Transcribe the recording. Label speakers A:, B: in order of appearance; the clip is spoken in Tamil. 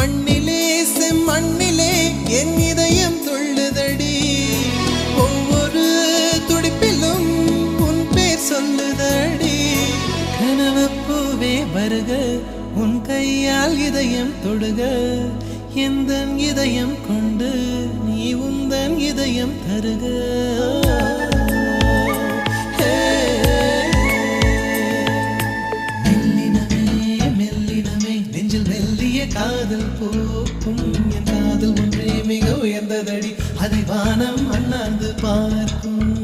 A: மண்ணிலே செம்மண்ணிலே என் இதயம் துள்ளுதடி ஒவ்வொரு துடிப்பிலும் உன் பேர் சொல்லுதடி கனவு பூவே வருக உன் கையால் இதயம் தொடுக எந்தன் இதயம் கொண்டு நீ உந்தன் இதயம் தருக காதல் போக்கும் என் காதல் ஒன்றே மிக உயர்ந்ததடி அதை வானம் அண்ணாந்து பார்க்கும்